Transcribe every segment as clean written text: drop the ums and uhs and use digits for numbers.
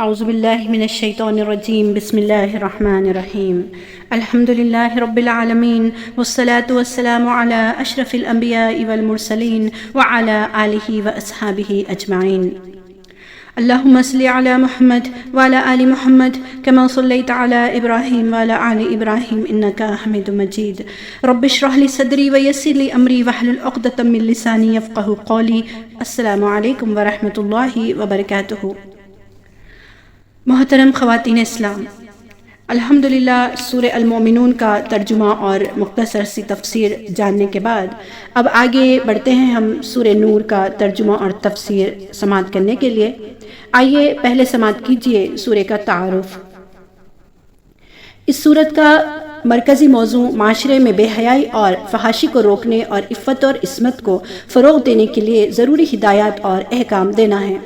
اعوذ باللہ من الشیطان الرجیم بسم اللہ الرحمن الرحیم الحمد للہ رب العالمین والصلاة والسلام علی اشرف الانبیاء والمرسلین وعلی آلہ واصحابہ اجمعین اللہم صل علی محمد وعلی آل محمد کما صلیت علی ابراہیم وعلی آل ابراہیم انکا حمید مجید رب اشرح لی صدری ویسر لی امری واحلل عقدۃ من لسانی یفقہوا قولی۔ السلام علیکم ورحمۃ اللہ وبرکاتہ۔ محترم خواتین اسلام، الحمدللہ سورہ المومنون کا ترجمہ اور مختصر سی تفسیر جاننے کے بعد اب آگے بڑھتے ہیں ہم سورہ نور کا ترجمہ اور تفسیر سماعت کرنے کے لیے۔ آئیے پہلے سماعت کیجئے سورہ کا تعارف۔ اس سورت کا مرکزی موضوع معاشرے میں بے حیائی اور فحاشی کو روکنے اور عفت اور عصمت کو فروغ دینے کے لیے ضروری ہدایات اور احکام دینا ہے۔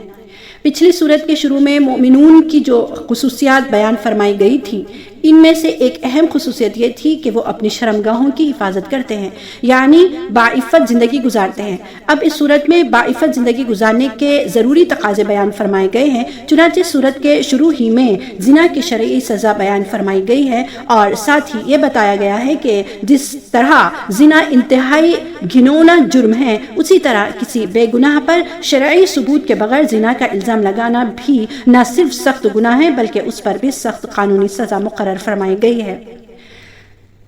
پچھلی سورت کے شروع میں مومنون کی جو خصوصیات بیان فرمائی گئی تھی، ان میں سے ایک اہم خصوصیت یہ تھی کہ وہ اپنی شرمگاہوں کی حفاظت کرتے ہیں، یعنی باعفت زندگی گزارتے ہیں۔ اب اس سورت میں باعفت زندگی گزارنے کے ضروری تقاضے بیان فرمائے گئے ہیں، چنانچہ سورت کے شروع ہی میں زنا کی شرعی سزا بیان فرمائی گئی ہے اور ساتھ ہی یہ بتایا گیا ہے کہ جس طرح زنا انتہائی گھنونا جرم ہے، اسی طرح کسی بے گناہ پر شرعی ثبوت کے بغیر زنا کا الزام لگانا بھی نہ صرف سخت گناہ ہے بلکہ اس پر بھی سخت قانونی سزا مقرر فرمائی گئی ہے۔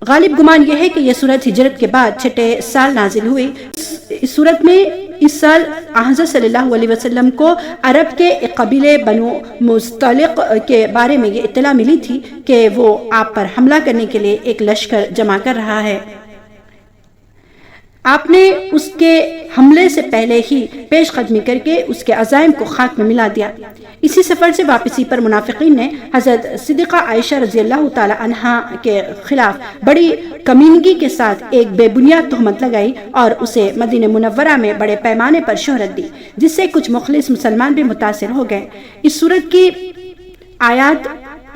غالب گمان یہ ہے کہ یہ سورت ہجرت کے بعد 6 سال نازل ہوئی۔ اس سورت میں اس سال حضرت صلی اللہ علیہ وسلم کو عرب کے ایک قبیلے بنو مستلق کے بارے میں یہ اطلاع ملی تھی کہ وہ آپ پر حملہ کرنے کے لیے ایک لشکر جمع کر رہا ہے۔ آپ نے اس کے حملے سے پہلے ہی پیش قدمی کر کے اس کے عزائم کو خاک میں ملا دیا۔ اسی سفر سے واپسی پر منافقین نے حضرت صدیقہ عائشہ رضی اللہ تعالی عنہا کے خلاف بڑی کمینگی کے ساتھ ایک بے بنیاد تہمت لگائی اور اسے مدینہ منورہ میں بڑے پیمانے پر شہرت دی، جس سے کچھ مخلص مسلمان بھی متاثر ہو گئے۔ اس سورت کی آیات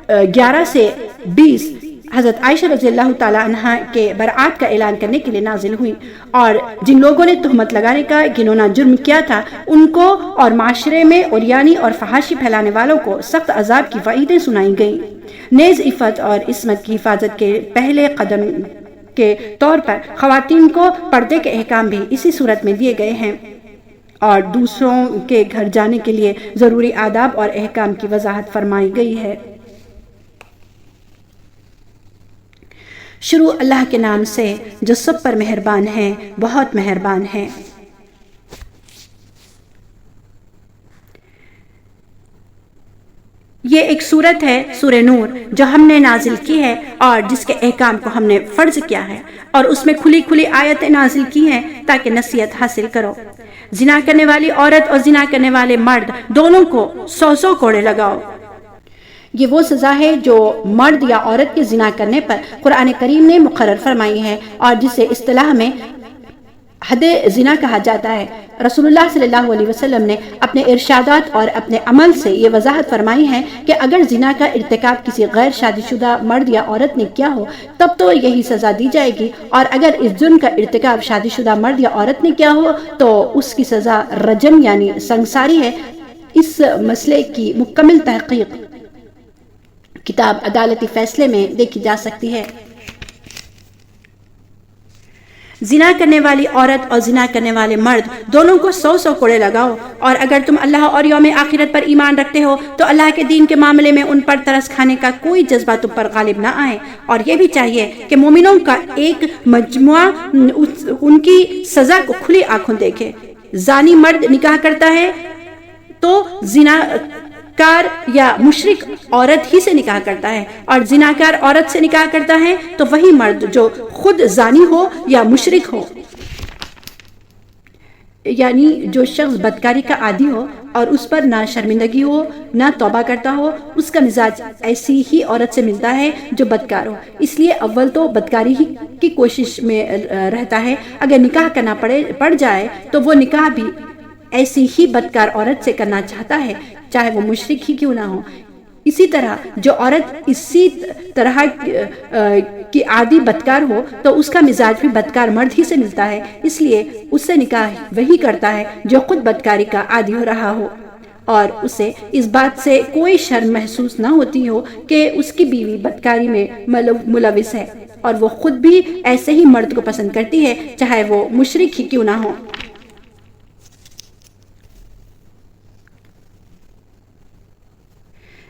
11 سے 20 حضرت عائشہ رضی اللہ تعالی عنہا کے برات کا اعلان کرنے کے لیے نازل ہوئی، اور جن لوگوں نے تہمت لگانے کا گھنونا جرم کیا تھا ان کو اور معاشرے میں عریانی اور فحاشی پھیلانے والوں کو سخت عذاب کی وعیدیں سنائی گئیں۔ نیز عفت اور عصمت کی حفاظت کے پہلے قدم کے طور پر خواتین کو پردے کے احکام بھی اسی صورت میں دیے گئے ہیں اور دوسروں کے گھر جانے کے لیے ضروری آداب اور احکام کی وضاحت فرمائی گئی ہے۔ شروع اللہ کے نام سے جو سب پر مہربان ہے، بہت مہربان ہے۔ یہ ایک سورت ہے سورہ نور جو ہم نے نازل کی ہے اور جس کے احکام کو ہم نے فرض کیا ہے، اور اس میں کھلی کھلی آیتیں نازل کی ہیں تاکہ نصیحت حاصل کرو۔ زنا کرنے والی عورت اور زنا کرنے والے مرد دونوں کو 100 کوڑے لگاؤ۔ یہ وہ سزا ہے جو مرد یا عورت کے زنا کرنے پر قرآن کریم نے مقرر فرمائی ہے اور جسے اصطلاح میں حد زنا کہا جاتا ہے۔ رسول اللہ صلی اللہ علیہ وسلم نے اپنے ارشادات اور اپنے عمل سے یہ وضاحت فرمائی ہے کہ اگر زنا کا ارتکاب کسی غیر شادی شدہ مرد یا عورت نے کیا ہو تب تو یہی سزا دی جائے گی، اور اگر اس جرم کا ارتکاب شادی شدہ مرد یا عورت نے کیا ہو تو اس کی سزا رجم یعنی سنگساری ہے۔ اس مسئلے کی مکمل تحقیق کتاب عدالتی فیصلے میں دیکھی جا سکتی ہے۔ زنا کرنے والی عورت اور زنا کرنے والے مرد دونوں کو 100 کوڑے لگاؤ، اور اگر تم اللہ اور یوم آخرت پر ایمان رکھتے ہو تو اللہ کے دین کے معاملے میں ان پر ترس کھانے کا کوئی جذبہ تم پر غالب نہ آئے۔ اور یہ بھی چاہیے کہ مومنوں کا ایک مجموعہ ان کی سزا کو کھلی آنکھوں دیکھے۔ زانی مرد نکاح کرتا ہے تو زنا کار یا مشرک عورت ہی سے نکاح کرتا ہے، اور زناکار عورت سے نکاح کرتا ہے تو وہی مرد جو خود زانی ہو یا مشرک ہو، یعنی جو شخص بدکاری کا عادی ہو اور اس پر نہ شرمندگی ہو نہ توبہ کرتا ہو، اس کا مزاج ایسی ہی عورت سے ملتا ہے جو بدکار ہو۔ اس لیے اول تو بدکاری ہی کی کوشش میں رہتا ہے، اگر نکاح کرنا پڑ جائے تو وہ نکاح بھی ایسی ہی بدکار عورت سے کرنا چاہتا ہے، چاہے وہ مشرک ہی کیوں نہ ہو۔ اسی طرح جو عورت اسی طرح کی عادی بدکار ہو تو اس کا مزاج بھی بدکار مرد ہی سے ملتا ہے، اس لیے اس سے نکاح وہی کرتا ہے جو خود بدکاری کا عادی ہو رہا ہو۔ اور اسے اس بات سے کوئی شرم محسوس نہ ہوتی ہو کہ اس کی بیوی بدکاری میں ملوث ہے، اور وہ خود بھی ایسے ہی مرد کو پسند کرتی ہے چاہے وہ مشرک ہی کیوں نہ ہو۔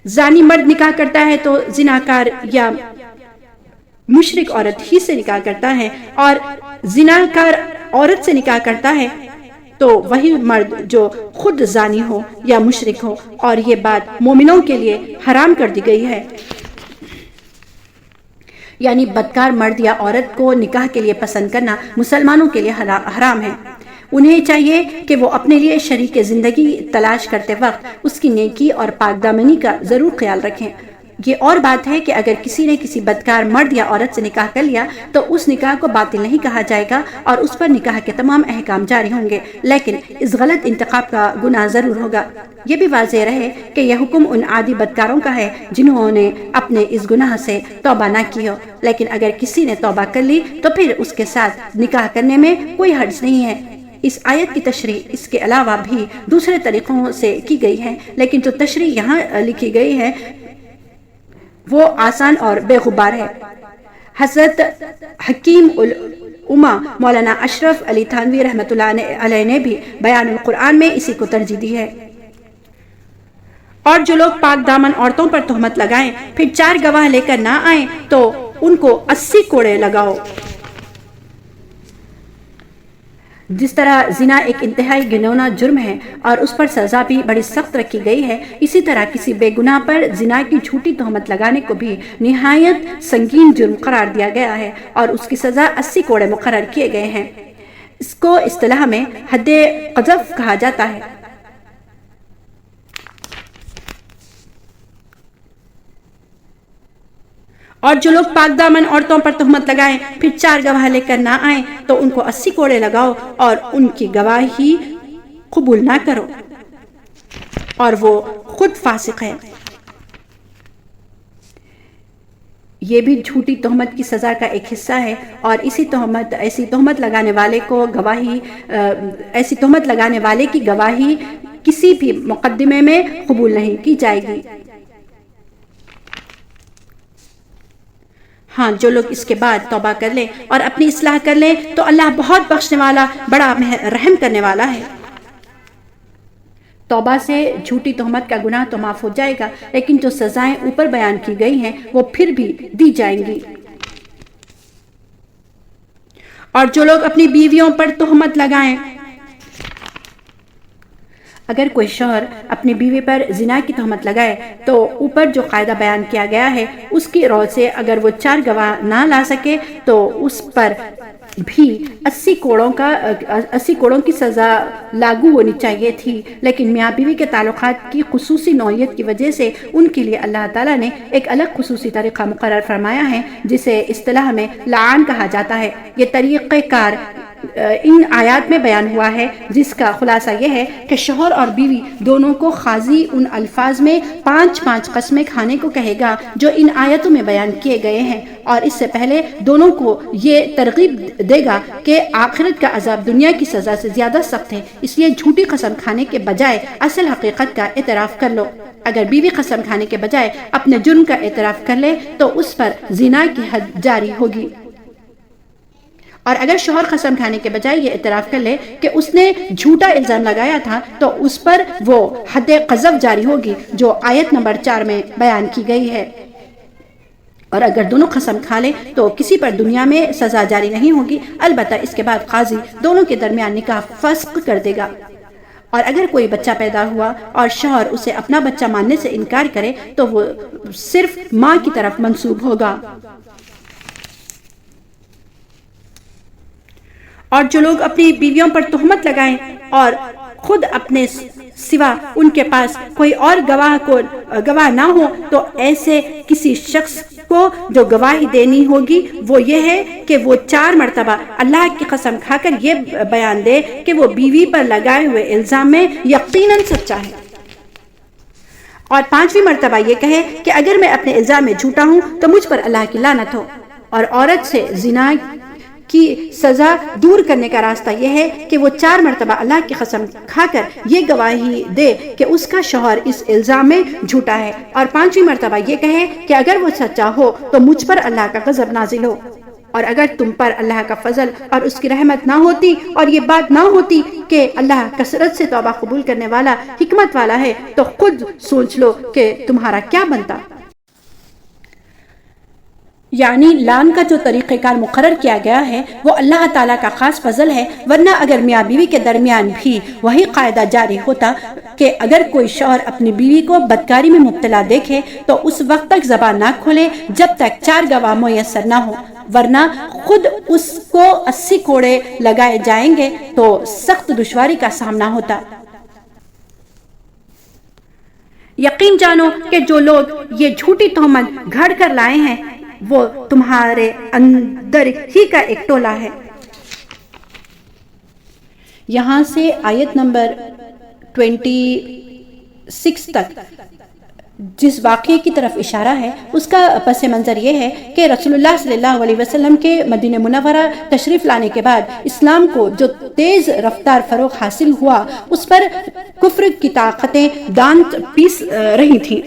زانی مرد نکاح کرتا ہے تو زناکار یا مشرک عورت ہی سے نکاح کرتا ہے، اور زناکار عورت سے نکاح کرتا ہے تو وہی مرد جو خود زانی ہو یا مشرک ہو، اور یہ بات مومنوں کے لیے حرام کر دی گئی ہے۔ یعنی بدکار مرد یا عورت کو نکاح کے لیے پسند کرنا مسلمانوں کے لیے حرام ہے۔ انہیں چاہیے کہ وہ اپنے لیے شریک زندگی تلاش کرتے وقت اس کی نیکی اور پاک دامنی کا ضرور خیال رکھیں۔ یہ اور بات ہے کہ اگر کسی نے کسی بدکار مرد یا عورت سے نکاح کر لیا تو اس نکاح کو باطل نہیں کہا جائے گا اور اس پر نکاح کے تمام احکام جاری ہوں گے، لیکن اس غلط انتخاب کا گناہ ضرور ہوگا۔ یہ بھی واضح رہے کہ یہ حکم ان عادی بدکاروں کا ہے جنہوں نے اپنے اس گناہ سے توبہ نہ کی ہو، لیکن اگر کسی نے توبہ کر لی تو پھر اس کے ساتھ نکاح کرنے میں کوئی حرج نہیں ہے۔ اس آیت کی تشریح اس کے علاوہ بھی دوسرے طریقوں سے کی گئی ہے، لیکن جو تشریح یہاں لکھی گئی ہے وہ آسان اور بے غبار ہے۔ حضرت حکیم الامہ مولانا اشرف علی تھانوی رحمۃ اللہ علیہ نے بھی بیان القرآن میں اسی کو ترجیح دی ہے۔ اور جو لوگ پاک دامن عورتوں پر تہمت لگائیں پھر 4 گواہ لے کر نہ آئیں تو ان کو 80 کوڑے لگاؤ۔ جس طرح زنا ایک انتہائی گھناؤنا جرم ہے اور اس پر سزا بھی بڑی سخت رکھی گئی ہے، اسی طرح کسی بے گناہ پر زنا کی جھوٹی تہمت لگانے کو بھی نہایت سنگین جرم قرار دیا گیا ہے اور اس کی سزا 80 کوڑے مقرر کیے گئے ہیں۔ اس کو اصطلاح میں حد قذف کہا جاتا ہے۔ اور جو لوگ پاک دامن عورتوں پر تہمت لگائیں پھر 4 گواہ لے کر نہ آئیں تو ان کو 80 کوڑے لگاؤ اور ان کی گواہی قبول نہ کرو، اور وہ خود فاسق ہے۔ یہ بھی جھوٹی تہمت کی سزا کا ایک حصہ ہے، اور ایسی تہمت لگانے والے کی گواہی کسی بھی مقدمے میں قبول نہیں کی جائے گی۔ ہاں، جو لوگ اس کے بعد توبہ کر لیں اور اپنی اصلاح کر لیں تو اللہ بہت بخشنے والا، بڑا رحم کرنے والا ہے۔ توبہ سے جھوٹی تہمت کا گناہ تو معاف ہو جائے گا، لیکن جو سزائیں اوپر بیان کی گئی ہیں وہ پھر بھی دی جائیں گی۔ اور جو لوگ اپنی بیویوں پر تہمت لگائیں، اگر کوئی شوہر اپنی بیوی پر زنا کی تہمت لگائے تو اوپر جو قاعدہ بیان کیا گیا ہے اس کی رو سے اگر وہ 4 گواہ نہ لا سکے تو اس پر بھی 80 کوڑوں کی سزا لاگو ہونی چاہیے تھی، لیکن میاں بیوی کے تعلقات کی خصوصی نوعیت کی وجہ سے ان کے لیے اللہ تعالیٰ نے ایک الگ خصوصی طریقہ مقرر فرمایا ہے جسے اصطلاح میں لعان کہا جاتا ہے۔ یہ طریقہ کار ان آیات میں بیان ہوا ہے، جس کا خلاصہ یہ ہے کہ شوہر اور بیوی دونوں کو قاضی ان الفاظ میں 5 قسمیں کھانے کو کہے گا جو ان آیتوں میں بیان کیے گئے ہیں، اور اس سے پہلے دونوں کو یہ ترغیب دے گا کہ آخرت کا عذاب دنیا کی سزا سے زیادہ سخت ہے، اس لیے جھوٹی قسم کھانے کے بجائے اصل حقیقت کا اعتراف کر لو۔ اگر بیوی قسم کھانے کے بجائے اپنے جرم کا اعتراف کر لے تو اس پر زنا کی حد جاری ہوگی، اور اگر شوہر قسم کھانے کے بجائے یہ اعتراف کر لے کہ اس نے جھوٹا الزام لگایا تھا تو اس پر وہ حد قذف جاری ہوگی جو آیت نمبر 4 میں بیان کی گئی ہے، اور اگر دونوں قسم کھا لیں تو کسی پر دنیا میں سزا جاری نہیں ہوگی، البتہ اس کے بعد قاضی دونوں کے درمیان نکاح فسخ کر دے گا۔ اور اگر کوئی بچہ پیدا ہوا اور شوہر اسے اپنا بچہ ماننے سے انکار کرے تو وہ صرف ماں کی طرف منسوب ہوگا۔ اور جو لوگ اپنی بیویوں پر تہمت لگائیں اور خود اپنے سوا ان کے پاس کوئی اور گواہ نہ ہو تو ایسے کسی شخص کو جو گواہی دینی ہوگی وہ یہ ہے کہ وہ 4 مرتبہ اللہ کی قسم کھا کر یہ بیان دے کہ وہ بیوی پر لگائے ہوئے الزام میں یقیناً سچا ہے، اور 5ویں مرتبہ یہ کہے کہ اگر میں اپنے الزام میں جھوٹا ہوں تو مجھ پر اللہ کی لعنت ہو۔ اور عورت سے زنا کی سزا دور کرنے کا راستہ یہ ہے کہ وہ 4 مرتبہ اللہ کی قسم کھا کر یہ گواہی دے کہ اس کا شوہر اس الزام میں جھوٹا ہے، اور 5ویں مرتبہ یہ کہے کہ اگر وہ سچا ہو تو مجھ پر اللہ کا غضب نازل ہو، اور اگر تم پر اللہ کا فضل اور اس کی رحمت نہ ہوتی اور یہ بات نہ ہوتی کہ اللہ کثرت سے توبہ قبول کرنے والا حکمت والا ہے، تو خود سوچ لو کہ تمہارا کیا بنتا۔ یعنی لعن کا جو طریقہ کار مقرر کیا گیا ہے وہ اللہ تعالیٰ کا خاص فضل ہے، ورنہ اگر میاں بیوی کے درمیان بھی وہی قاعدہ جاری ہوتا کہ اگر کوئی شوہر اپنی بیوی کو بدکاری میں مبتلا دیکھے تو اس وقت تک زبان نہ کھولے جب تک 4 گواہ میسر نہ ہو، ورنہ خود اس کو 80 کوڑے لگائے جائیں گے تو سخت دشواری کا سامنا ہوتا۔ یقین جانو کہ جو لوگ یہ جھوٹی تہمت گھڑ کر لائے ہیں وہ تمہارے اندر ہی کا ایک ٹولہ ہے۔ یہاں سے آیت نمبر 26 تک جس واقعے کی طرف اشارہ ہے اس کا پس منظر یہ ہے کہ رسول اللہ صلی اللہ علیہ وسلم کے مدینہ منورہ تشریف لانے کے بعد اسلام کو جو تیز رفتار فروغ حاصل ہوا اس پر کفر کی طاقتیں دانت پیس رہی تھیں۔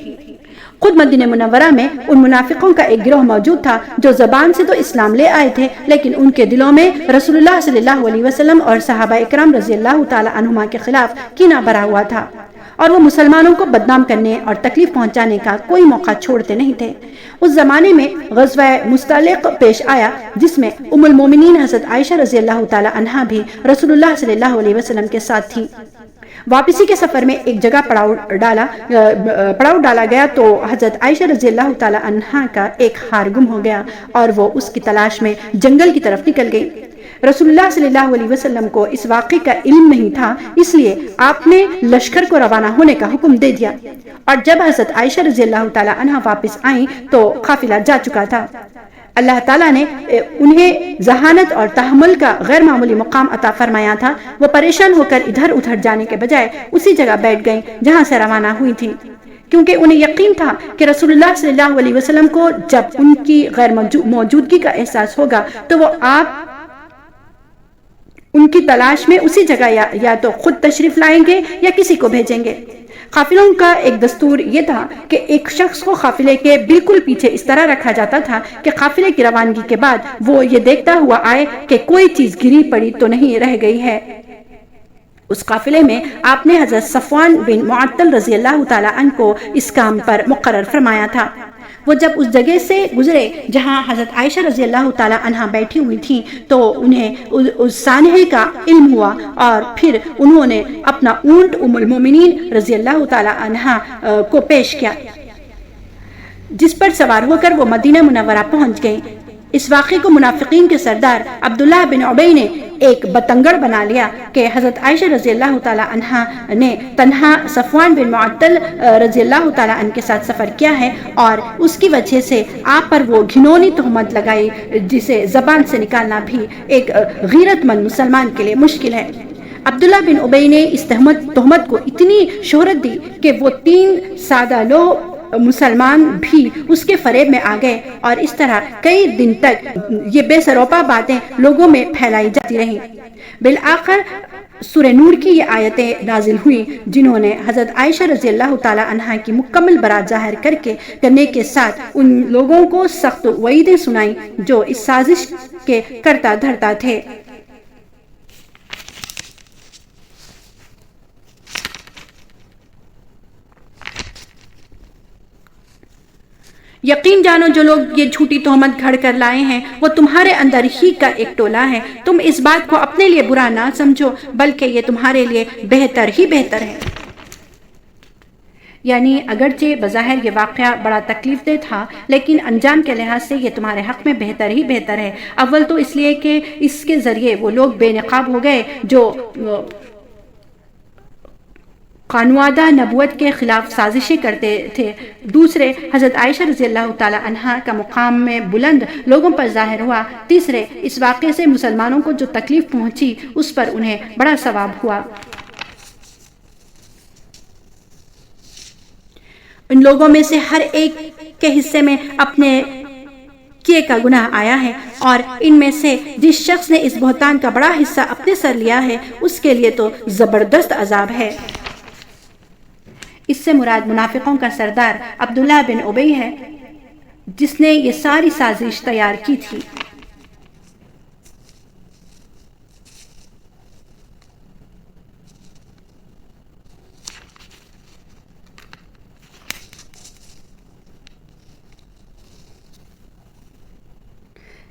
خود مدینہ منورہ میں ان منافقوں کا ایک گروہ موجود تھا جو زبان سے تو اسلام لے آئے تھے، لیکن ان کے دلوں میں رسول اللہ صلی اللہ علیہ وسلم اور صحابہ اکرام رضی اللہ تعالی عنہما کے خلاف کینہ بھرا ہوا تھا، اور وہ مسلمانوں کو بدنام کرنے اور تکلیف پہنچانے کا کوئی موقع چھوڑتے نہیں تھے۔ اس زمانے میں غزوہ مستلق پیش آیا جس میں ام المومنین حضرت عائشہ رضی اللہ تعالی عنہا بھی رسول اللہ صلی اللہ علیہ وسلم کے ساتھ تھیں۔ واپسی کے سفر میں ایک جگہ پڑاؤ ڈالا گیا تو حضرت عائشہ رضی اللہ تعالی عنہا کا ایک ہار گم ہو گیا اور وہ اس کی تلاش میں جنگل کی طرف نکل گئی۔ رسول اللہ صلی اللہ علیہ وسلم کو اس واقعے کا علم نہیں تھا، اس لیے آپ نے لشکر کو روانہ ہونے کا حکم دے دیا، اور جب حضرت عائشہ رضی اللہ تعالی عنہا واپس آئیں تو قافلہ جا چکا تھا۔ اللہ تعالیٰ نے انہیں ذہانت اور تحمل کا غیر معمولی مقام عطا فرمایا تھا۔ وہ پریشان ہو کر ادھر ادھر جانے کے بجائے اسی جگہ بیٹھ گئیں جہاں سے روانہ ہوئی تھی، کیونکہ انہیں یقین تھا کہ رسول اللہ صلی اللہ علیہ وسلم کو جب ان کی غیر موجودگی کا احساس ہوگا تو وہ آپ ان کی تلاش میں اسی جگہ یا تو خود تشریف لائیں گے یا کسی کو بھیجیں گے۔ قافلوں کا ایک دستور یہ تھا کہ ایک شخص کو قافلے کے بالکل پیچھے اس طرح رکھا جاتا تھا کہ قافلے کی روانگی کے بعد وہ یہ دیکھتا ہوا آئے کہ کوئی چیز گری پڑی تو نہیں رہ گئی ہے۔ اس قافلے میں آپ نے حضرت صفوان بن معطل رضی اللہ تعالی عنہ کو اس کام پر مقرر فرمایا تھا۔ وہ جب اس جگہ سے گزرے جہاں حضرت عائشہ رضی اللہ تعالی عنہا بیٹھی ہوئی تھیں تو انہیں اس سانحے کا علم ہوا، اور پھر انہوں نے اپنا اونٹ ام المومنین رضی اللہ تعالی عنہا کو پیش کیا، جس پر سوار ہو کر وہ مدینہ منورہ پہنچ گئیں۔ اس واقعے کو منافقین کے سردار عبداللہ بن عبی نے ایک بتنگڑ بنا لیا کہ حضرت عائشہ رضی اللہ تعالی عنہا نے تنہا صفوان بن معطل رضی اللہ تعالی عنہ کے ساتھ سفر کیا ہے، اور اس کی وجہ سے آپ پر وہ گھنونی تہمت لگائی جسے زبان سے نکالنا بھی ایک غیرت مند مسلمان کے لیے مشکل ہے۔ عبداللہ بن عبی نے اس تہمت کو اتنی شہرت دی کہ وہ 3 سادہ لوگ مسلمان بھی اس کے فریب میں آ گئے، اور اس طرح کئی دن تک یہ بے سروپا باتیں لوگوں میں پھیلائی جاتی رہیں۔ بالآخر سورہ نور کی یہ آیتیں نازل ہوئی جنہوں نے حضرت عائشہ رضی اللہ تعالی عنہا کی مکمل برات ظاہر کرنے کے ساتھ ان لوگوں کو سخت وعیدیں سنائیں جو اس سازش کے کرتا دھرتا تھے۔ یقین جانو جو لوگ یہ جھوٹی تہمت گھڑ کر لائے ہیں وہ تمہارے اندر ہی کا ایک ٹولہ ہے۔ تم اس بات کو اپنے لیے برا نہ سمجھو بلکہ یہ تمہارے لیے بہتر ہی بہتر ہے۔ یعنی اگرچہ بظاہر یہ واقعہ بڑا تکلیف دہ تھا لیکن انجام کے لحاظ سے یہ تمہارے حق میں بہتر ہی بہتر ہے۔ اول تو اس لیے کہ اس کے ذریعے وہ لوگ بے نقاب ہو گئے جو قانوادہ نبوت کے خلاف سازشیں کرتے تھے۔ دوسرے، حضرت عائشہ رضی اللہ تعالی عنہا کا مقام میں بلند لوگوں پر ظاہر ہوا۔ تیسرے، اس واقعے سے مسلمانوں کو جو تکلیف پہنچی اس پر انہیں بڑا ثواب ہوا۔ ان لوگوں میں سے ہر ایک کے حصے میں اپنے کیے کا گناہ آیا ہے، اور ان میں سے جس شخص نے اس بہتان کا بڑا حصہ اپنے سر لیا ہے اس کے لیے تو زبردست عذاب ہے۔ اس سے مراد منافقوں کا سردار عبداللہ بن ابی ہے، جس نے یہ ساری سازش تیار کی تھی۔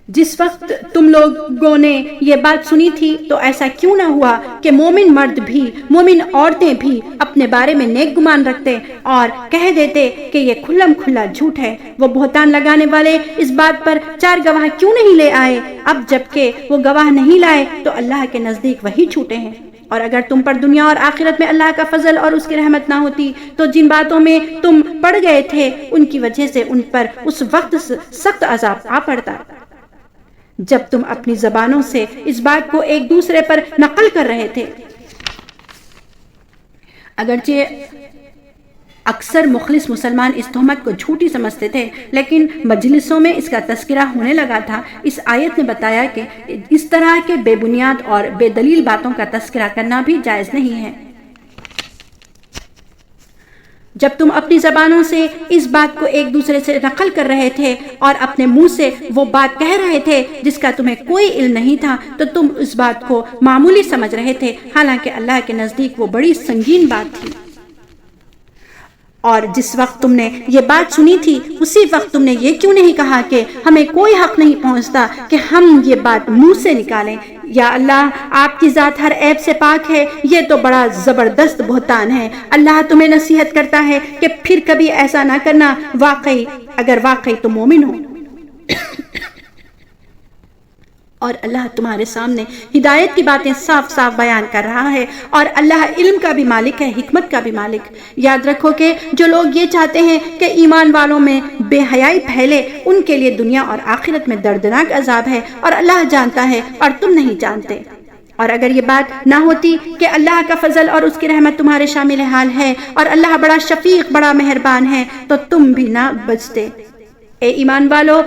جس وقت تم لوگوں نے یہ بات سنی تھی تو ایسا کیوں نہ ہوا کہ مومن مرد بھی مومن عورتیں بھی اپنے بارے میں نیک گمان رکھتے اور کہہ دیتے کہ یہ کھلم کھلا جھوٹ ہے۔ وہ بہتان لگانے والے اس بات پر 4 گواہ کیوں نہیں لے آئے؟ اب جبکہ وہ گواہ نہیں لائے تو اللہ کے نزدیک وہی جھوٹے ہیں۔ اور اگر تم پر دنیا اور آخرت میں اللہ کا فضل اور اس کی رحمت نہ ہوتی تو جن باتوں میں تم پڑ گئے تھے ان کی وجہ سے ان پر اس وقت سخت عذاب آ پڑتا، جب تم اپنی زبانوں سے اس بات کو ایک دوسرے پر نقل کر رہے تھے۔ اگرچہ اکثر مخلص مسلمان اس تہمت کو جھوٹی سمجھتے تھے، لیکن مجلسوں میں اس کا تذکرہ ہونے لگا تھا۔ اس آیت نے بتایا کہ اس طرح کے بے بنیاد اور بے دلیل باتوں کا تذکرہ کرنا بھی جائز نہیں ہے۔ جب تم اپنی زبانوں سے اس بات کو ایک دوسرے سے نقل کر رہے تھے اور اپنے منہ سے وہ بات کہہ رہے تھے جس کا تمہیں کوئی علم نہیں تھا تو تم اس بات کو معمولی سمجھ رہے تھے، حالانکہ اللہ کے نزدیک وہ بڑی سنگین بات تھی۔ اور جس وقت تم نے یہ بات سنی تھی اسی وقت تم نے یہ کیوں نہیں کہا کہ ہمیں کوئی حق نہیں پہنچتا کہ ہم یہ بات منہ سے نکالیں؟ یا اللہ، آپ کی ذات ہر عیب سے پاک ہے، یہ تو بڑا زبردست بہتان ہے۔ اللہ تمہیں نصیحت کرتا ہے کہ پھر کبھی ایسا نہ کرنا، اگر واقعی تم مومن ہو۔ اور اللہ تمہارے سامنے ہدایت کی باتیں صاف صاف بیان کر رہا ہے، اور اللہ علم کا بھی مالک ہے، حکمت کا بھی مالک۔ یاد رکھو کہ جو لوگ یہ چاہتے ہیں کہ ایمان والوں میں بے حیائی پھیلے، ان کے لیے دنیا اور آخرت میں دردناک عذاب ہے، اور اللہ جانتا ہے اور تم نہیں جانتے۔ اور اگر یہ بات نہ ہوتی کہ اللہ کا فضل اور اس کی رحمت تمہارے شامل حال ہے اور اللہ بڑا شفیق، بڑا مہربان ہے، تو تم بھی نہ بچتے۔ اے ایمان والو،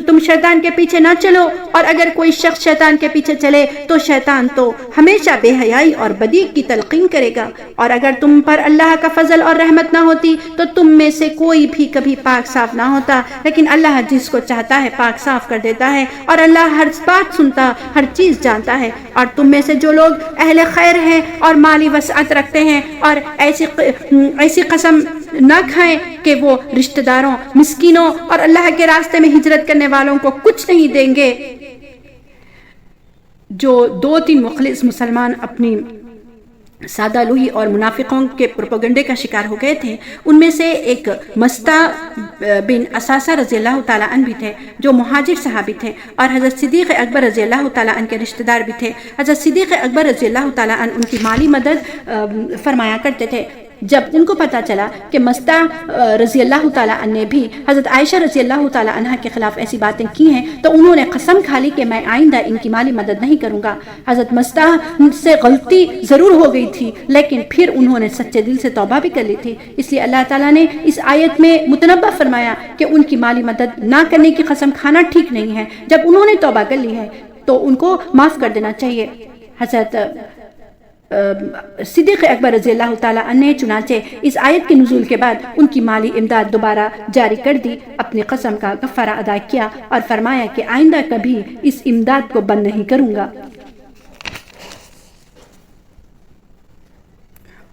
تم شیطان کے پیچھے نہ چلو، اور اگر کوئی شخص شیطان کے پیچھے چلے تو شیطان تو ہمیشہ بے حیائی اور بدی کی تلقین کرے گا۔ اور اگر تم پر اللہ کا فضل اور رحمت نہ ہوتی تو تم میں سے کوئی بھی کبھی پاک صاف نہ ہوتا، لیکن اللہ جس کو چاہتا ہے پاک صاف کر دیتا ہے، اور اللہ ہر بات سنتا، ہر چیز جانتا ہے۔ اور تم میں سے جو لوگ اہل خیر ہیں اور مالی وسعت رکھتے ہیں اور ایسی قسم نہ کھائیں کہ وہ رشتہ داروں، مسکینوں اور اللہ کے راستے میں ہجرت کرنے والوں کو کچھ نہیں دیں گے۔ جو 2-3 مخلص مسلمان اپنی سادہ لوہی اور منافقوں کے پروپیگنڈے کا شکار ہو گئے تھے، ان میں سے ایک مستہ بن اساسہ رضی اللہ تعالیٰ عنہ بھی تھے، جو مہاجر صحابی تھے اور حضرت صدیق اکبر رضی اللہ تعالیٰ عنہ کے رشتہ دار بھی تھے۔ حضرت صدیق اکبر رضی اللہ تعالیٰ عنہ ان کی مالی مدد فرمایا کرتے تھے۔ جب ان کو پتا چلا کہ مستہ رضی اللہ تعالیٰ عنہ نے بھی حضرت عائشہ رضی اللہ تعالیٰ عنہ کے خلاف ایسی باتیں کی ہیں تو انہوں نے قسم کھا لی کہ میں آئندہ ان کی مالی مدد نہیں کروں گا۔ حضرت مستہ سے غلطی ضرور ہو گئی تھی، لیکن پھر انہوں نے سچے دل سے توبہ بھی کر لی تھی، اس لیے اللہ تعالیٰ نے اس آیت میں متنبہ فرمایا کہ ان کی مالی مدد نہ کرنے کی قسم کھانا ٹھیک نہیں ہے۔ جب انہوں نے توبہ کر لی ہے تو ان کو معاف کر دینا چاہیے۔ حضرت صدیق اکبر رضی اللہ تعالیٰ عنہ نے چنانچہ اس آیت کے نزول کے بعد ان کی مالی امداد دوبارہ جاری کر دی، اپنی قسم کا کفارہ ادا کیا اور فرمایا کہ آئندہ کبھی اس امداد کو بند نہیں کروں گا۔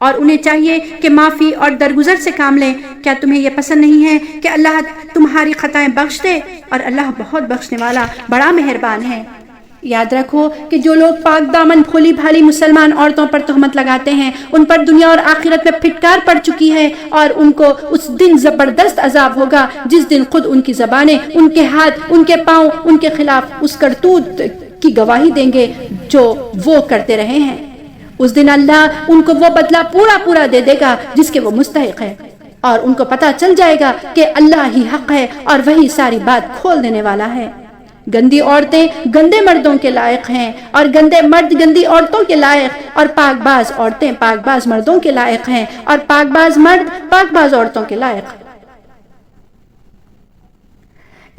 اور انہیں چاہیے کہ معافی اور درگزر سے کام لیں۔ کیا تمہیں یہ پسند نہیں ہے کہ اللہ تمہاری خطائیں بخش دے؟ اور اللہ بہت بخشنے والا، بڑا مہربان ہے۔ یاد رکھو کہ جو لوگ پاک دامن بھولی بھالی مسلمان عورتوں پر تہمت لگاتے ہیں ان پر دنیا اور آخرت میں پھٹکار پڑ چکی ہے، اور ان کو اس دن زبردست عذاب ہوگا جس دن خود ان کی زبانیں، ان کے ہاتھ، ان کے پاؤں ان کے خلاف اس کرتوت کی گواہی دیں گے جو وہ کرتے رہے ہیں۔ اس دن اللہ ان کو وہ بدلہ پورا دے دے گا جس کے وہ مستحق ہے، اور ان کو پتہ چل جائے گا کہ اللہ ہی حق ہے اور وہی ساری بات کھول دینے والا ہے۔ گندی عورتیں گندے مردوں کے لائق ہیں، اور گندے مرد گندی عورتوں کے لائق، اور پاک باز عورتیں پاک باز مردوں کے لائق ہیں، اور پاک باز مرد پاک باز عورتوں کے لائق۔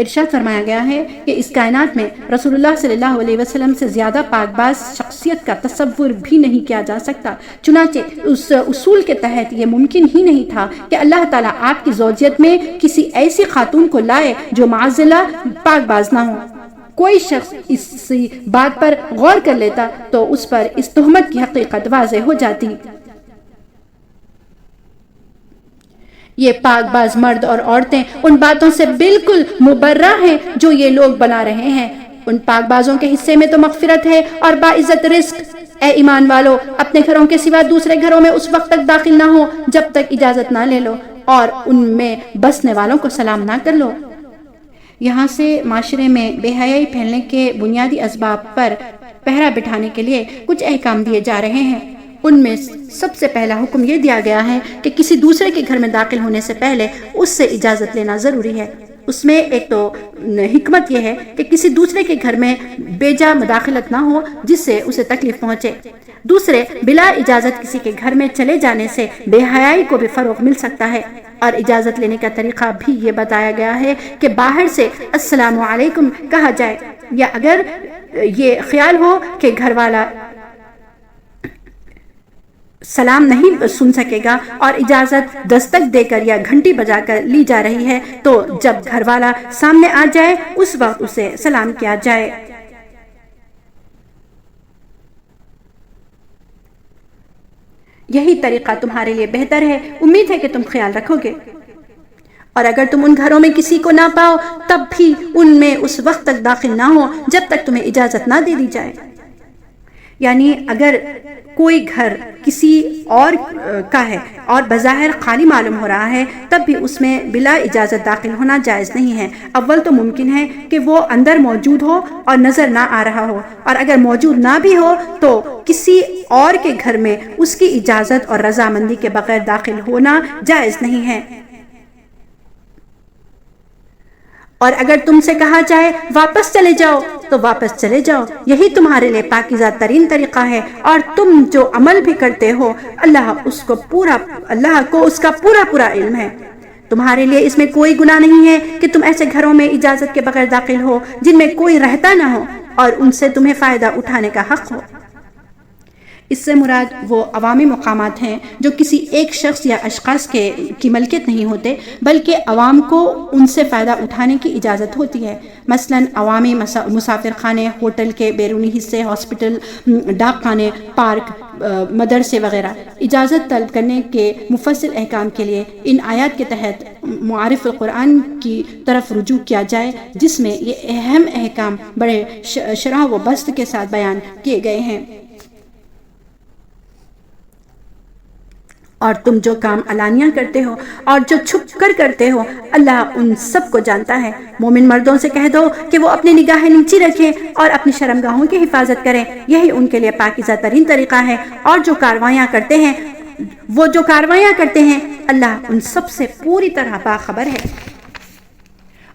ارشاد فرمایا گیا ہے کہ اس کائنات میں رسول اللہ صلی اللہ علیہ وسلم سے زیادہ پاک باز شخصیت کا تصور بھی نہیں کیا جا سکتا۔ چنانچہ اس اصول کے تحت یہ ممکن ہی نہیں تھا کہ اللہ تعالیٰ آپ کی زوجیت میں کسی ایسی خاتون کو لائے جو معزلہ پاک باز نہ ہو۔ کوئی شخص اس بات پر غور کر لیتا تو اس پر اس تہمت کی حقیقت واضح ہو جاتی۔ یہ پاک باز مرد اور عورتیں ان باتوں سے بالکل مبرہ ہیں جو یہ لوگ بنا رہے ہیں۔ ان پاک بازوں کے حصے میں تو مغفرت ہے اور باعزت رزق۔ اے ایمان والو، اپنے گھروں کے سوا دوسرے گھروں میں اس وقت تک داخل نہ ہو جب تک اجازت نہ لے لو، اور ان میں بسنے والوں کو سلام نہ کر لو۔ یہاں سے معاشرے میں بے حیائی پھیلنے کے بنیادی اسباب پر پہرا بٹھانے کے لیے کچھ احکام دیے جا رہے ہیں۔ ان میں سب سے پہلا حکم یہ دیا گیا ہے کہ کسی دوسرے کے گھر میں داخل ہونے سے پہلے اس سے اجازت لینا ضروری ہے۔ اس میں ایک تو حکمت یہ ہے کہ کسی دوسرے کے گھر میں بے جا مداخلت نہ ہو جس سے اسے تکلیف پہنچے۔ دوسرے، بلا اجازت کسی کے گھر میں چلے جانے سے بے حیائی کو بھی فروغ مل سکتا ہے، اور اجازت لینے کا طریقہ بھی یہ بتایا گیا ہے کہ باہر سے السلام علیکم کہا جائے، یا اگر یہ خیال ہو کہ گھر والا سلام نہیں سن سکے گا اور اجازت دستک دے کر یا گھنٹی بجا کر لی جا رہی ہے، تو جب گھر والا سامنے آ جائے اس وقت اسے سلام کیا جائے۔ یہی طریقہ تمہارے لیے بہتر ہے، امید ہے کہ تم خیال رکھو گے۔ اور اگر تم ان گھروں میں کسی کو نہ پاؤ تب بھی ان میں اس وقت تک داخل نہ ہو جب تک تمہیں اجازت نہ دے دی جائے۔ یعنی اگر کوئی گھر کسی اور کا ہے اور بظاہر خالی معلوم ہو رہا ہے تب بھی اس میں بلا اجازت داخل ہونا جائز نہیں ہے۔ اول تو ممکن ہے کہ وہ اندر موجود ہو اور نظر نہ آ رہا ہو، اور اگر موجود نہ بھی ہو تو کسی اور کے گھر میں اس کی اجازت اور رضامندی کے بغیر داخل ہونا جائز نہیں ہے۔ اور اگر تم سے کہا جائے واپس چلے جاؤ تو واپس چلے جاؤ، یہی تمہارے لیے پاکیزہ ترین طریقہ ہے، اور تم جو عمل بھی کرتے ہو اللہ کو اس کا پورا علم ہے۔ تمہارے لیے اس میں کوئی گناہ نہیں ہے کہ تم ایسے گھروں میں اجازت کے بغیر داخل ہو جن میں کوئی رہتا نہ ہو اور ان سے تمہیں فائدہ اٹھانے کا حق ہو۔ اس سے مراد وہ عوامی مقامات ہیں جو کسی ایک شخص یا اشخاص کی ملکیت نہیں ہوتے، بلکہ عوام کو ان سے فائدہ اٹھانے کی اجازت ہوتی ہے۔ مثلا عوامی مسافر خانے، ہوٹل کے بیرونی حصے، ہاسپٹل، ڈاک خانے، پارک، مدرسے وغیرہ۔ اجازت طلب کرنے کے مفصل احکام کے لیے ان آیات کے تحت معارف القرآن کی طرف رجوع کیا جائے، جس میں یہ اہم احکام بڑے شرح و بسط کے ساتھ بیان کیے گئے ہیں۔ اور تم جو کام علانیہ کرتے ہو اور جو چھپ کر کرتے ہو اللہ ان سب کو جانتا ہے۔ مومن مردوں سے کہہ دو کہ وہ اپنی نگاہیں نیچی رکھیں اور اپنی شرمگاہوں کی حفاظت کریں، یہی ان کے لیے پاکیزہ ترین طریقہ ہے۔ اور جو کارروائیاں کرتے ہیں اللہ ان سب سے پوری طرح باخبر ہے۔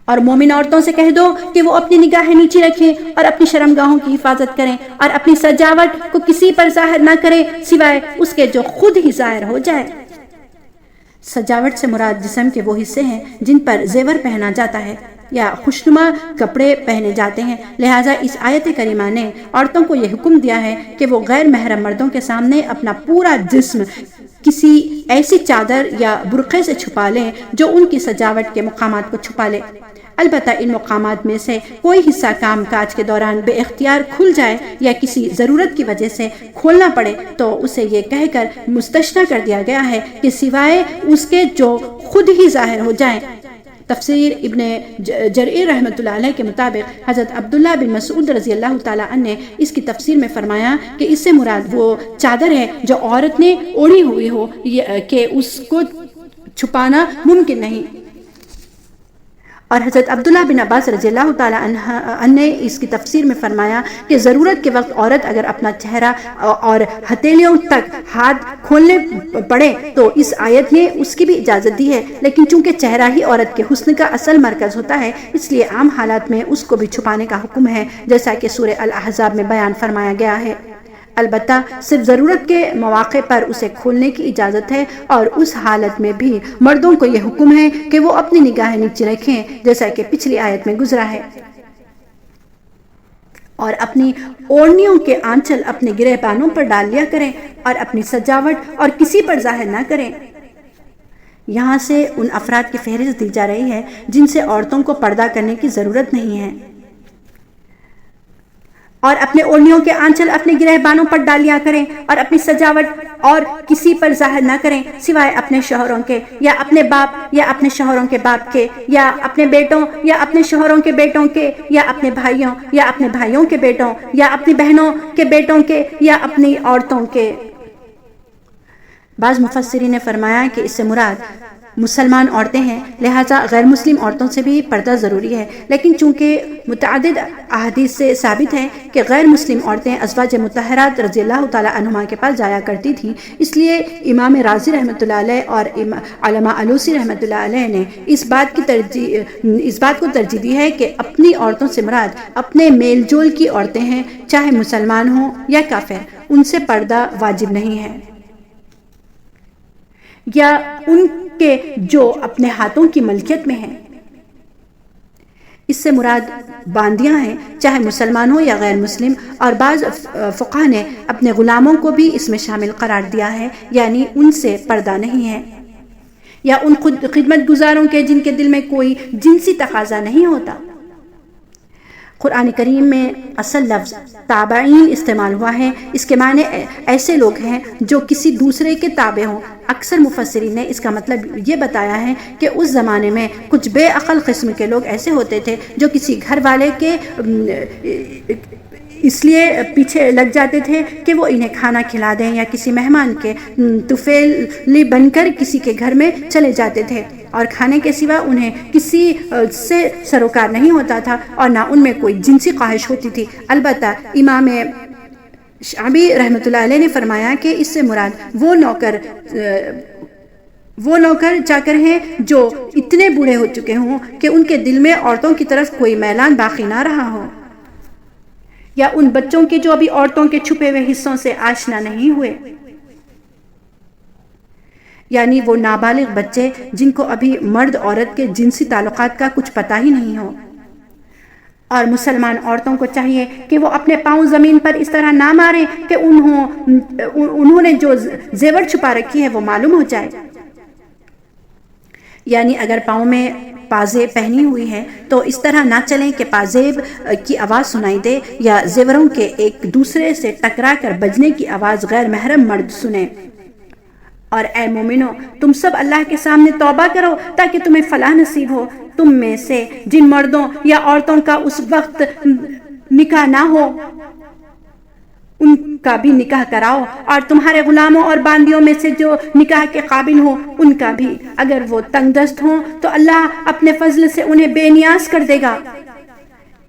اور مومن عورتوں سے کہہ دو کہ وہ اپنی نگاہیں نیچی رکھیں اور اپنی شرمگاہوں کی حفاظت کریں، اور اپنی سجاوٹ کو کسی پر ظاہر نہ کریں سوائے اس کے جو خود ہی ظاہر ہو جائے۔ سجاوٹ سے مراد جسم کے وہ حصے ہیں جن پر زیور پہنا جاتا ہے یا خوشنما کپڑے پہنے جاتے ہیں، لہٰذا اس آیت کریمہ نے عورتوں کو یہ حکم دیا ہے کہ وہ غیر محرم مردوں کے سامنے اپنا پورا جسم کسی ایسی چادر یا برقعے سے چھپا لیں جو ان کی سجاوٹ کے مقامات کو چھپا لے۔ البتہ ان مقامات میں سے کوئی حصہ کام کاج کے دوران بے اختیار کھل جائے یا کسی ضرورت کی وجہ سے کھولنا پڑے تو اسے یہ کہہ کر مستثنیٰ کر دیا گیا ہے کہ سوائے اس کے جو خود ہی ظاہر ہو جائیں۔ تفسیر ابن جریر رحمۃ اللہ علیہ کے مطابق حضرت عبداللہ بن مسعود رضی اللہ تعالیٰ عنہ نے اس کی تفسیر میں فرمایا کہ اس سے مراد وہ چادر ہے جو عورت نے اوڑھی ہوئی ہو کہ اس کو چھپانا ممکن نہیں۔ اور حضرت عبداللہ بن عباس رضی اللہ تعالیٰ عنہ نے اس کی تفسیر میں فرمایا کہ ضرورت کے وقت عورت اگر اپنا چہرہ اور ہتھیلیوں تک ہاتھ کھولنے پڑے تو اس آیت نے اس کی بھی اجازت دی ہے، لیکن چونکہ چہرہ ہی عورت کے حسن کا اصل مرکز ہوتا ہے اس لیے عام حالات میں اس کو بھی چھپانے کا حکم ہے، جیسا کہ سورہ الاحزاب میں بیان فرمایا گیا ہے۔ البتہ صرف ضرورت کے مواقع پر اسے کھولنے کی اجازت ہے، اور اس حالت میں بھی مردوں کو یہ حکم ہے کہ وہ اپنی نگاہیں نیچے رکھیں، جیسا کہ پچھلی آیت میں گزرا ہے، اور اپنی اوڑھنیوں کے آنچل اپنے گریبانوں پر ڈال لیا کریں اور اپنی سجاوٹ اور کسی پر ظاہر نہ کریں۔ یہاں سے ان افراد کی فہرست دی جا رہی ہے جن سے عورتوں کو پردہ کرنے کی ضرورت نہیں ہے، اور اپنے اوڑھنیوں کے آنچل اپنے گریبانوں پر ڈال لیا کریں اور اپنی سجاوٹ اور کسی پر ظاہر نہ کریں سوائے اپنے شوہروں کے، یا اپنے باپ یا اپنے شوہروں کے باپ کے، یا اپنے بیٹوں یا اپنے شوہروں کے بیٹوں کے، یا اپنے بھائیوں یا اپنے بھائیوں کے بیٹوں، یا اپنی بہنوں کے بیٹوں کے، یا اپنی عورتوں کے۔ بعض مفسرین نے فرمایا کہ اس سے مراد مسلمان عورتیں ہیں، لہٰذا غیر مسلم عورتوں سے بھی پردہ ضروری ہے، لیکن چونکہ متعدد احادیث سے ثابت ہے کہ غیر مسلم عورتیں ازواج مطہرات رضی اللہ تعالیٰ عنہما کے پاس جایا کرتی تھیں، اس لیے امام رازی رحمۃ اللہ علیہ اور علامہ علوسی رحمۃ اللہ علیہ نے اس بات کو ترجیح دی ہے کہ اپنی عورتوں سے مراد اپنے میل جول کی عورتیں ہیں، چاہے مسلمان ہوں یا کافر، ان سے پردہ واجب نہیں ہے، یا ان کے جو اپنے ہاتھوں کی ملکیت میں ہیں۔ اس سے مراد باندیاں ہیں، چاہے مسلمان ہو یا غیر مسلم، اور بعض فقہا نے اپنے غلاموں کو بھی اس میں شامل قرار دیا ہے، یعنی ان سے پردہ نہیں ہے، یا ان خدمت گزاروں کے جن کے دل میں کوئی جنسی تقاضا نہیں ہوتا۔ قرآن کریم میں اصل لفظ تابعین استعمال ہوا ہے، اس کے معنی ایسے لوگ ہیں جو کسی دوسرے کے تابع ہوں۔ اکثر مفسرین نے اس کا مطلب یہ بتایا ہے کہ اس زمانے میں کچھ بے عقل قسم کے لوگ ایسے ہوتے تھے جو کسی گھر والے کے اس لیے پیچھے لگ جاتے تھے کہ وہ انہیں کھانا کھلا دیں، یا کسی مہمان کے طفیلی بن کر کسی کے گھر میں چلے جاتے تھے، اور کھانے کے سوا انہیں کسی سے سروکار نہیں ہوتا تھا، اور نہ ان میں کوئی جنسی خواہش ہوتی تھی۔ البتہ امام شعبی رحمۃ اللہ علیہ نے فرمایا کہ اس سے مراد وہ نوکر چاکر ہیں جو اتنے بوڑھے ہو چکے ہوں کہ ان کے دل میں عورتوں کی طرف کوئی میلان باقی نہ رہا ہو، یا ان بچوں کے جو ابھی عورتوں کے چھپے ہوئے حصوں سے آشنا نہیں ہوئے، یعنی وہ نابالغ بچے جن کو ابھی مرد عورت کے جنسی تعلقات کا کچھ پتہ ہی نہیں ہو۔ اور مسلمان عورتوں کو چاہیے کہ وہ اپنے پاؤں زمین پر اس طرح نہ ماریں کہ انہوں نے جو زیور چھپا رکھی ہے وہ معلوم ہو جائے، یعنی اگر پاؤں میں پازیب پہنی ہوئی ہے تو اس طرح نہ چلیں کہ پازیب کی آواز سنائی دے، یا زیوروں کے ایک دوسرے سے ٹکرا کر بجنے کی آواز غیر محرم مرد سنیں۔ اور اے مومنو، تم سب اللہ کے سامنے توبہ کرو تاکہ تمہیں فلاح نصیب ہو۔ تم میں سے جن مردوں یا عورتوں کا اس وقت نکاح نہ ہو ان کا بھی نکاح کراؤ، اور تمہارے غلاموں اور باندیوں میں سے جو نکاح کے قابل ہوں ان کا بھی، اگر وہ تنگ دست ہوں تو اللہ اپنے فضل سے انہیں بے نیاز کر دے گا۔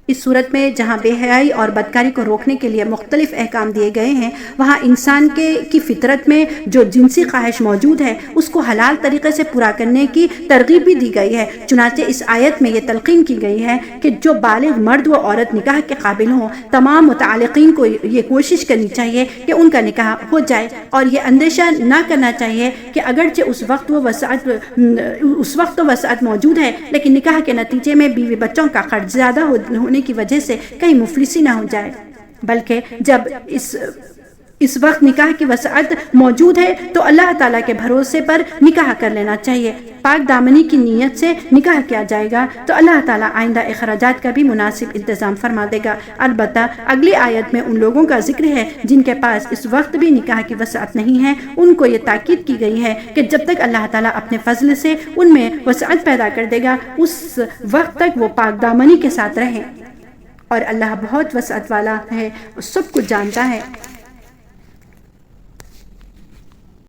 اس صورت میں جہاں بے حیائی اور بدکاری کو روکنے کے لیے مختلف احکام دیے گئے ہیں، وہاں انسان کی فطرت میں جو جنسی خواہش موجود ہے اس کو حلال طریقے سے پورا کرنے کی ترغیب بھی دی گئی ہے۔ چنانچہ اس آیت میں یہ تلقین کی گئی ہے کہ جو بالغ مرد و عورت نکاح کے قابل ہوں، تمام متعلقین کو یہ کوشش کرنی چاہیے کہ ان کا نکاح ہو جائے، اور یہ اندیشہ نہ کرنا چاہیے کہ اگرچہ اس وقت تو وسعت موجود ہے، لیکن نکاح کے نتیجے میں بیوی بچوں کا خرچ زیادہ ہونے کی وجہ سے کہیں مفلسی نہ ہو جائے، بلکہ جب اس وقت نکاح کی وسعت موجود ہے تو اللہ تعالیٰ کے بھروسے پر نکاح کر لینا چاہیے۔ پاک دامنی کی نیت سے نکاح کیا جائے گا تو اللہ تعالیٰ آئندہ اخراجات کا بھی مناسب انتظام فرما دے گا۔ البتہ اگلی آیت میں ان لوگوں کا ذکر ہے جن کے پاس اس وقت بھی نکاح کی وسعت نہیں ہے، ان کو یہ تاکید کی گئی ہے کہ جب تک اللہ تعالیٰ اپنے فضل سے ان میں وسعت پیدا کر دے گا اس وقت تک وہ پاک دامنی کے ساتھ رہیں، اور اللہ بہت وسعت والا ہے، سب کچھ جانتا ہے۔